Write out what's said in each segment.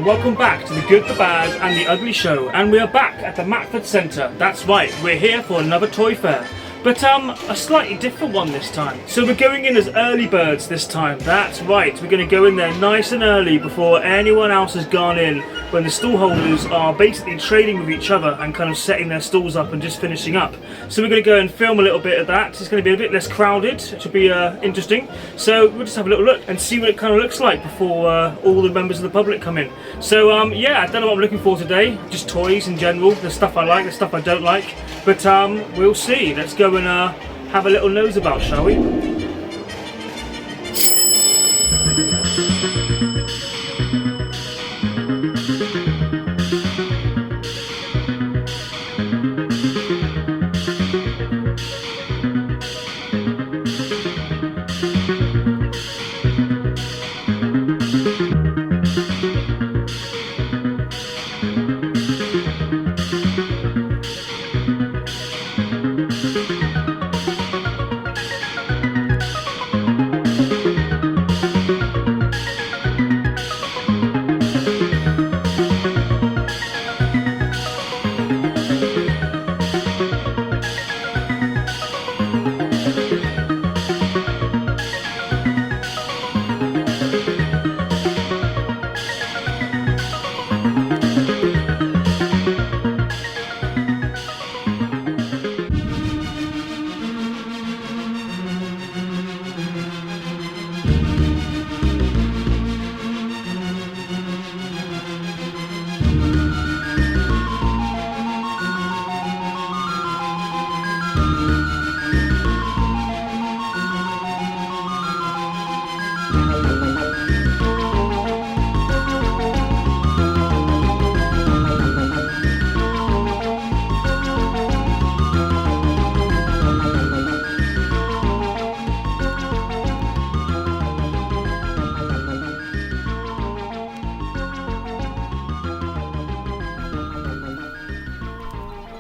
welcome back to the Good, the Bad and the Ugly show, and we are back at the Matford Centre. That's right, we're here for another toy fair, but a slightly different one this time. So we're going in as early birds this time. That's right, we're going to go in there nice and early before anyone else has gone in, when the stall holders are basically trading with each other and kind of setting their stalls up and just finishing up. So we're going to go and film a little bit of that. It's going to be a bit less crowded, it should be interesting. So we'll just have a little look and see what it kind of looks like before all the members of the public come in. So yeah, I don't know what I'm looking for today, just toys in general, the stuff I like, the stuff I don't like, but we'll see. Let's go and have a little nose about, shall we?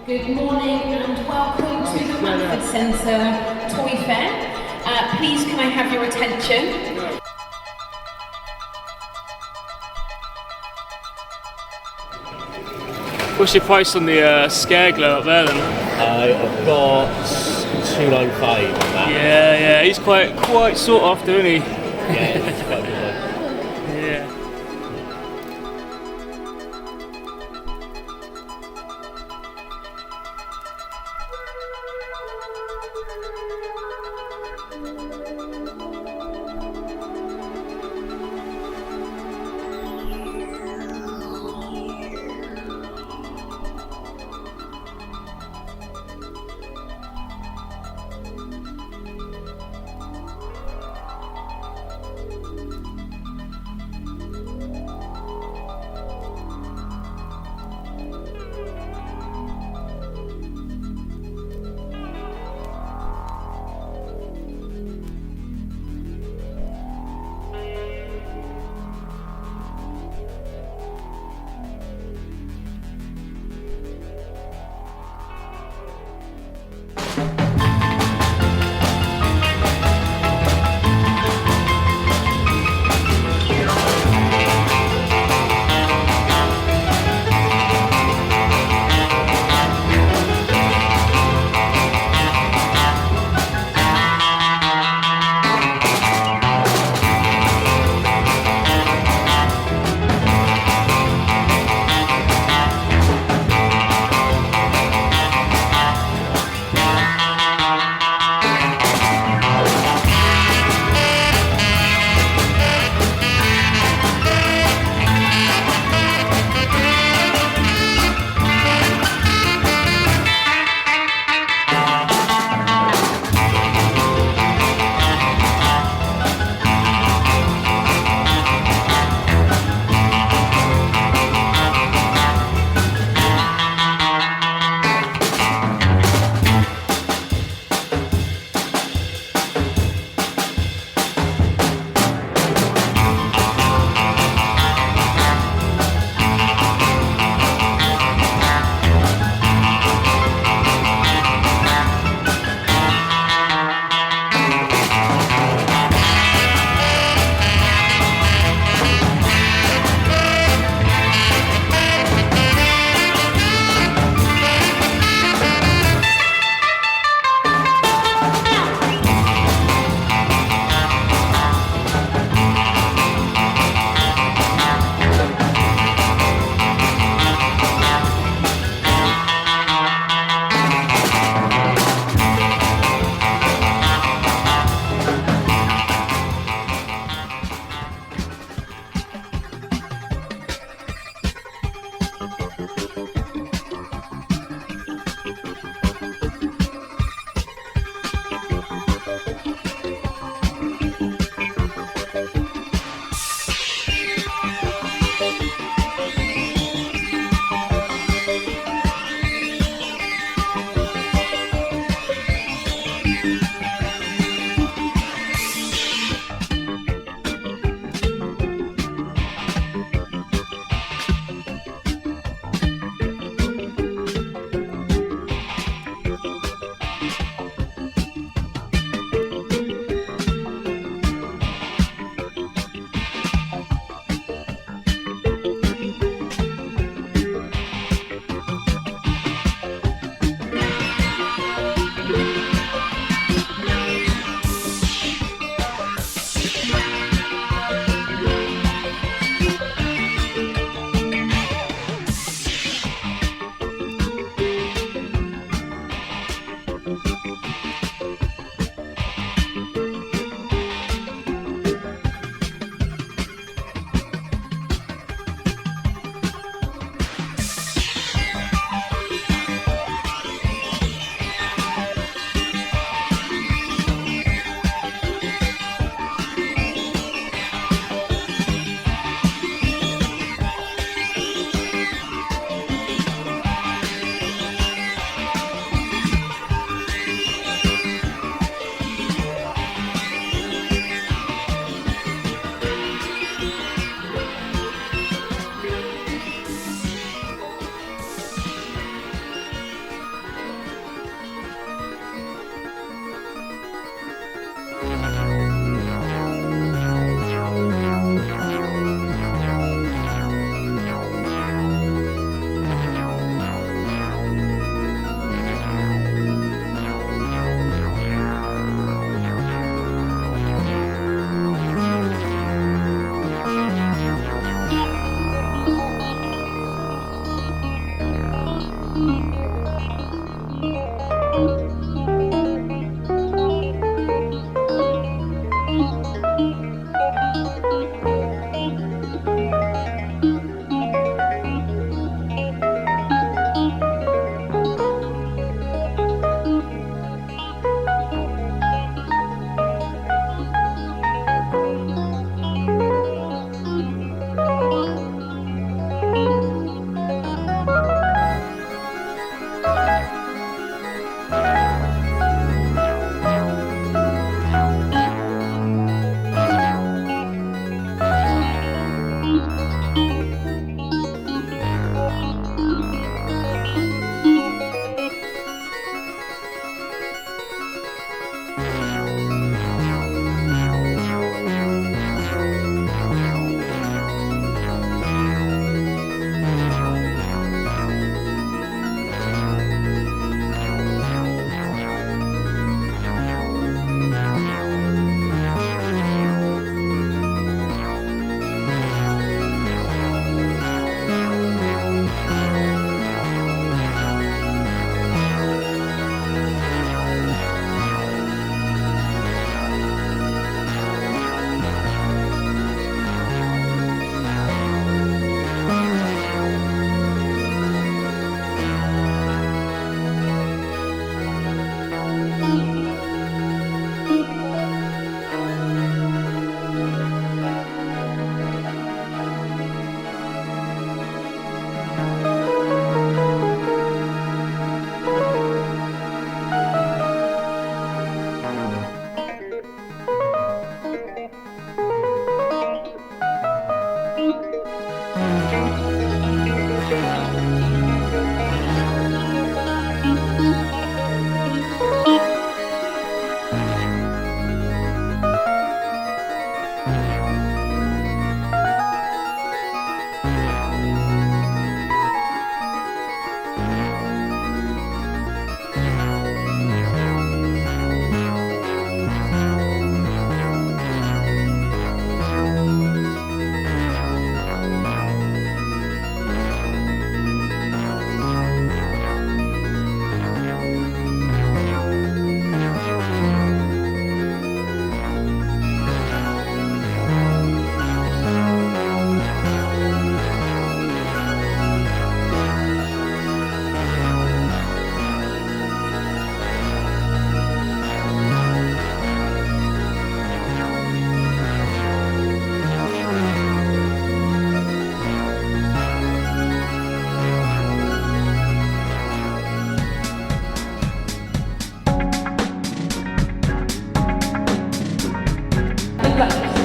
Good morning and welcome to the Matford Centre Toy Fair. Please can I have your attention? What's your price on the scare glow up there then? I've got 295 on that. Yeah, he's quite sought after, isn't he? Yeah, it's quite a good one. Yeah.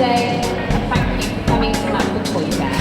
today, and thank you for coming to Matford Toy Fair.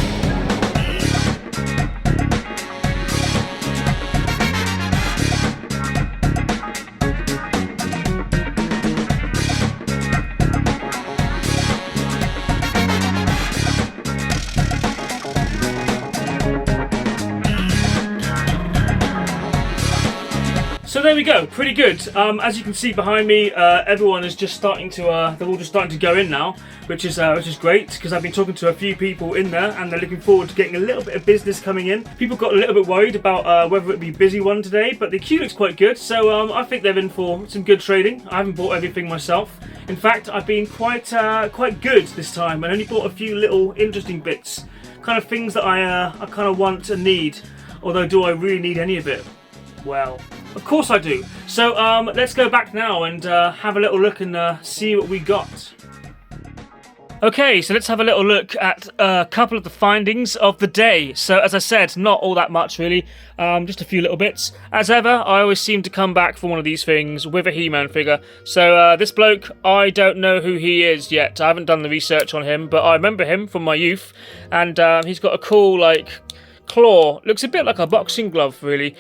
So there we go, pretty good. As you can see behind me, everyone is just starting to, they're all just starting to go in now, which is great, because I've been talking to a few people in there, and they're looking forward to getting a little bit of business coming in. People got a little bit worried about whether it'd be a busy one today, but the queue looks quite good, so I think they're in for some good trading. I haven't bought everything myself. In fact, I've been quite good this time, and only bought a few little interesting bits, kind of things that I kind of want and need. Although, do I really need any of it? Well, of course I do. So let's go back now and have a little look and see what we got. Okay, so let's have a little look at a couple of the findings of the day. So as I said, not all that much really, just a few little bits. As ever, I always seem to come back for one of these things with a He-Man figure. So this bloke, I don't know who he is yet. I haven't done the research on him, but I remember him from my youth. And he's got a cool, like, claw. Looks a bit like a boxing glove, really.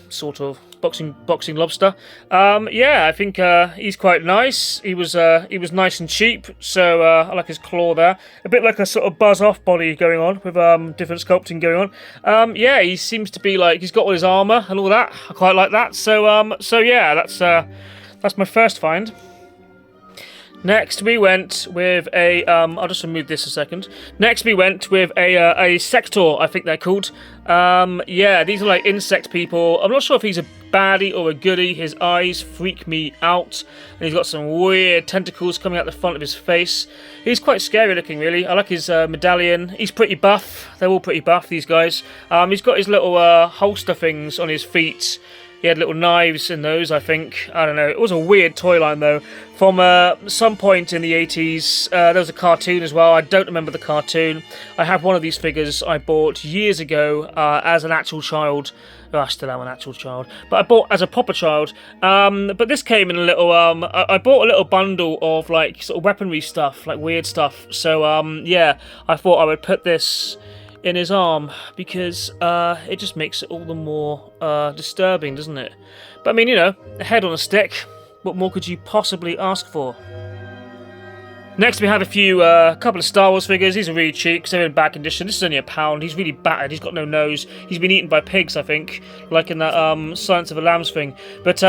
Sort of boxing lobster. Yeah, I think he's quite nice. He was nice and cheap, so I like his claw there. A bit like a sort of buzz-off body going on with different sculpting going on. Yeah, he seems to be like he's got all his armor and all that. I quite like that. So yeah, that's my first find. Next we went with a, I'll just remove this a second. Next we went with a sector, I think they're called. Yeah, these are like insect people. I'm not sure if he's a baddie or a goodie. His eyes freak me out. And he's got some weird tentacles coming out the front of his face. He's quite scary looking, really. I like his medallion. He's pretty buff. They're all pretty buff, these guys. He's got his little holster things on his feet. He had little knives in those, I think. I don't know. It was a weird toy line, though. From some point in the 80s, there was a cartoon as well. I don't remember the cartoon. I have one of these figures I bought years ago as an actual child. Oh, I still am an actual child. But I bought as a proper child. But this came in a little... I bought a little bundle of, like, sort of weaponry stuff, like weird stuff. So, yeah, I thought I would put this in his arm, because it just makes it all the more disturbing, doesn't it? But I mean, you know, a head on a stick, what more could you possibly ask for? Next we have a couple of Star Wars figures. These are really cheap because they're in bad condition. This is only £1. He's really battered. He's got no nose. He's been eaten by pigs, I think, like in that Silence of the Lambs thing. But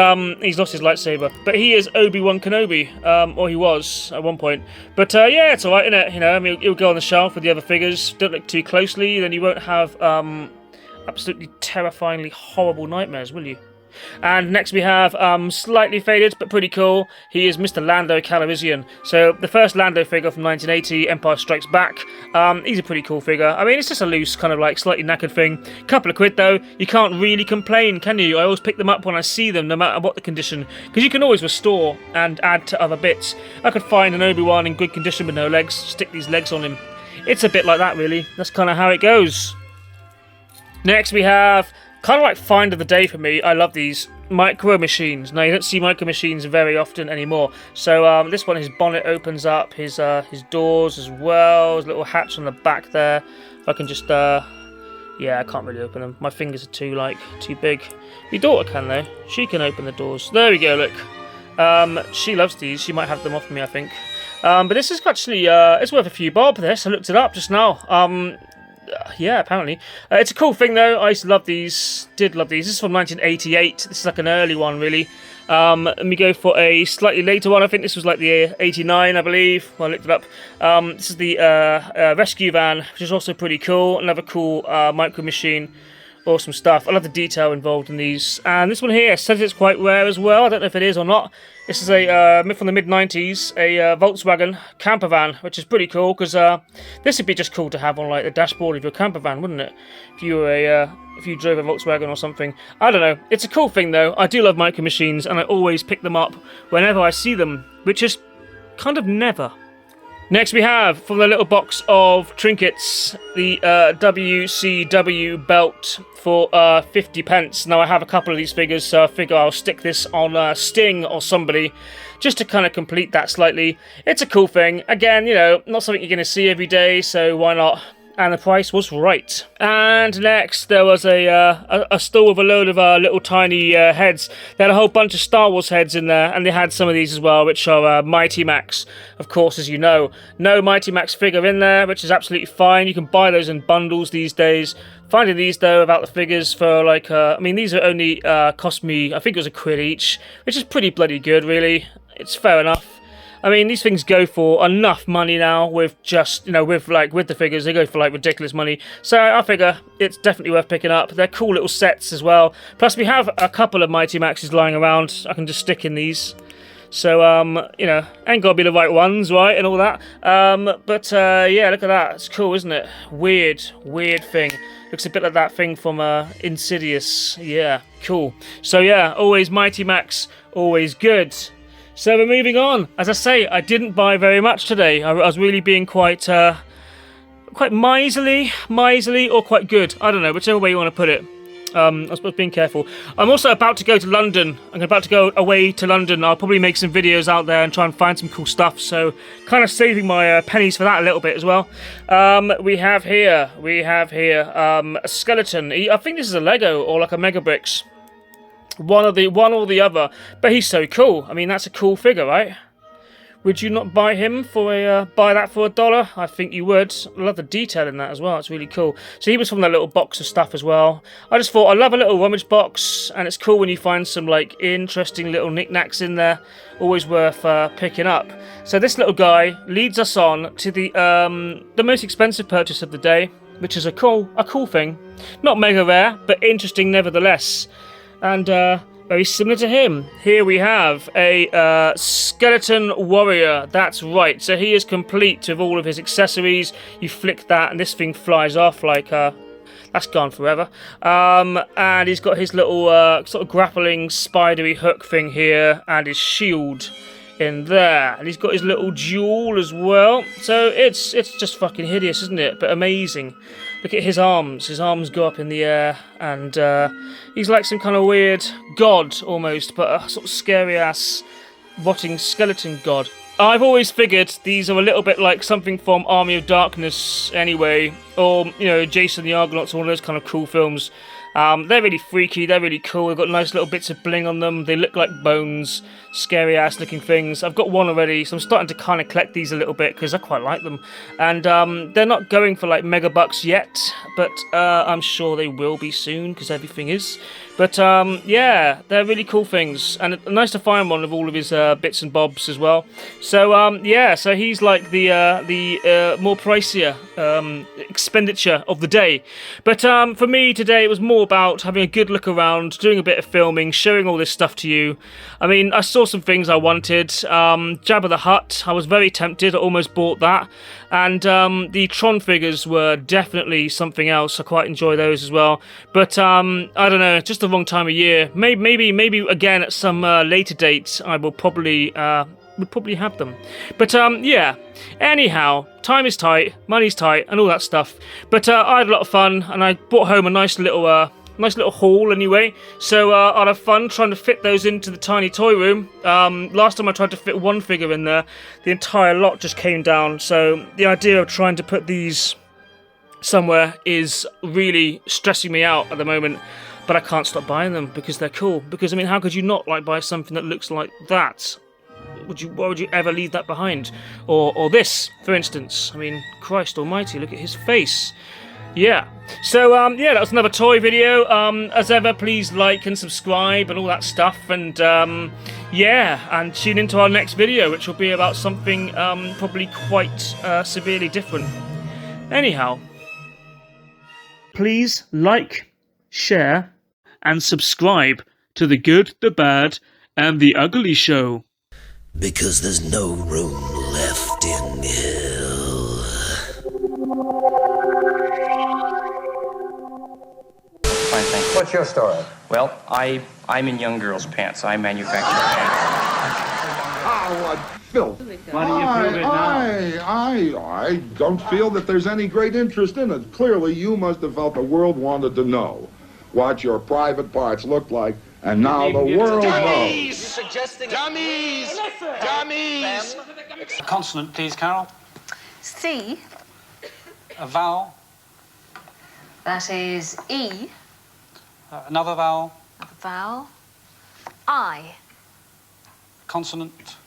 he's lost his lightsaber. But he is Obi-Wan Kenobi, or he was at one point. But yeah, it's alright, isn't it? You know, I mean, he'll go on the shelf with the other figures. Don't look too closely, then you won't have absolutely terrifyingly horrible nightmares, will you? And next we have, slightly faded, but pretty cool, he is Mr. Lando Calrissian. So, the first Lando figure from 1980, Empire Strikes Back. He's a pretty cool figure. I mean, it's just a loose, kind of like, slightly knackered thing. Couple of quid, though. You can't really complain, can you? I always pick them up when I see them, no matter what the condition. Because you can always restore and add to other bits. I could find an Obi-Wan in good condition with no legs, stick these legs on him. It's a bit like that, really. That's kind of how it goes. Next we have... kind of like find of the day for me. I love these micro machines. Now you don't see micro machines very often anymore. So this one, his bonnet opens up, his doors as well. His little hatch on the back there. If I can just yeah, I can't really open them. My fingers are too big. My daughter can though. She can open the doors. There we go. Look. She loves these. She might have them off me, I think. But this is actually it's worth a few bob. This I looked it up just now. Yeah, apparently. It's a cool thing, though. I used to love these. Did love these. This is from 1988. This is like an early one, really. Let me go for a slightly later one. I think this was like the 89, I believe. Well, I looked it up. This is the rescue van, which is also pretty cool. Another cool micro machine. Awesome stuff. I love the detail involved in these. And this one here says it's quite rare as well. I don't know if it is or not. This is a from the mid-90s, a Volkswagen camper van, which is pretty cool because this would be just cool to have on like the dashboard of your camper van, wouldn't it? If you were if you drove a Volkswagen or something. I don't know. It's a cool thing though. I do love micro machines, and I always pick them up whenever I see them, which is kind of never. Next we have, from the little box of trinkets, the WCW belt for 50 pence. Now I have a couple of these figures, so I figure I'll stick this on Sting or somebody, just to kind of complete that slightly. It's a cool thing. Again, you know, not something you're going to see every day, so why not? And the price was right. And next, there was a store with a load of little tiny heads. They had a whole bunch of Star Wars heads in there, and they had some of these as well, which are Mighty Max, of course, as you know. No Mighty Max figure in there, which is absolutely fine. You can buy those in bundles these days. Finding these, though, about the figures for, like, I mean, these are only cost me, I think it was £1 each, which is pretty bloody good, really. It's fair enough. I mean, these things go for enough money now with just, you know, with the figures, they go for like ridiculous money. So I figure it's definitely worth picking up. They're cool little sets as well. Plus we have a couple of Mighty Maxes lying around. I can just stick in these. So, you know, ain't got to be the right ones, right, and all that. But yeah, look at that. It's cool, isn't it? Weird thing. Looks a bit like that thing from Insidious. Yeah, cool. So yeah, always Mighty Max, always good. So we're moving on. As I say, I didn't buy very much today. I was really being quite miserly or quite good. I don't know, whichever way you want to put it. I was being careful. I'm also about to go to London. I'm about to go away to London. I'll probably make some videos out there and try and find some cool stuff. So kind of saving my pennies for that a little bit as well. We have here a skeleton. I think this is a Lego or like a Mega Bricks. One or the other, but he's so cool. I mean, that's a cool figure, right? Would you not buy him for buy that for $1? I think you would. I love the detail in that as well. It's really cool. So he was from that little box of stuff as well. I just thought I love a little rummage box, and it's cool when you find some like interesting little knickknacks in there. Always worth picking up. So this little guy leads us on to the most expensive purchase of the day, which is a cool thing. Not mega rare, but interesting nevertheless. And very similar to him. Here we have a skeleton warrior. That's right. So he is complete with all of his accessories. You flick that and this thing flies off like that's gone forever. And he's got his little sort of grappling spidery hook thing here and his shield in there. And he's got his little jewel as well. So it's just fucking hideous, isn't it? But amazing. Look at his arms. His arms go up in the air, and he's like some kind of weird god almost, but a sort of scary-ass rotting skeleton god. I've always figured these are a little bit like something from Army of Darkness anyway, or, you know, Jason the Argonauts, all those kind of cool films. They're really freaky, they're really cool, they've got nice little bits of bling on them, they look like bones, scary ass looking things. I've got one already, so I'm starting to kind of collect these a little bit because I quite like them. And they're not going for like mega bucks yet, but I'm sure they will be soon because everything is. But yeah, they're really cool things, and nice to find one of all of his bits and bobs as well. So yeah, so he's like the more pricier expenditure of the day. But for me today, it was more about having a good look around, doing a bit of filming, showing all this stuff to you. I mean, I saw some things I wanted. Jabba the Hutt, I was very tempted, I almost bought that. And the Tron figures were definitely something else. I quite enjoy those as well. But I don't know, just the wrong time of year. Maybe again at some later date, I will probably have them. But yeah. Anyhow, time is tight, money's tight, and all that stuff. But I had a lot of fun, and I brought home a nice little haul anyway. So I'd have fun trying to fit those into the tiny toy room. Last time I tried to fit one figure in there, the entire lot just came down. So the idea of trying to put these somewhere is really stressing me out at the moment. But I can't stop buying them because they're cool. Because I mean, how could you not like buy something that looks like that? Why would you ever leave that behind? Or this, for instance. I mean, Christ almighty, look at his face. Yeah. So, yeah, that was another toy video. As ever, please like and subscribe and all that stuff. And, yeah, and tune into our next video, which will be about something probably quite severely different. Anyhow. Please like, share, and subscribe to The Good, The Bad, and The Ugly Show. Because there's no room left in hell. Fine, thank you. What's your story? Well, I'm in young girls' pants. I manufacture pants. Oh, what filth. Why do you prove it now? I don't feel that there's any great interest in it. Clearly, you must have felt the world wanted to know what your private parts look like, and now the world knows. Suggesting dummies! Dummies! A consonant, please, Carol. C. A vowel. That is E. Another vowel. Another vowel. I. Consonant.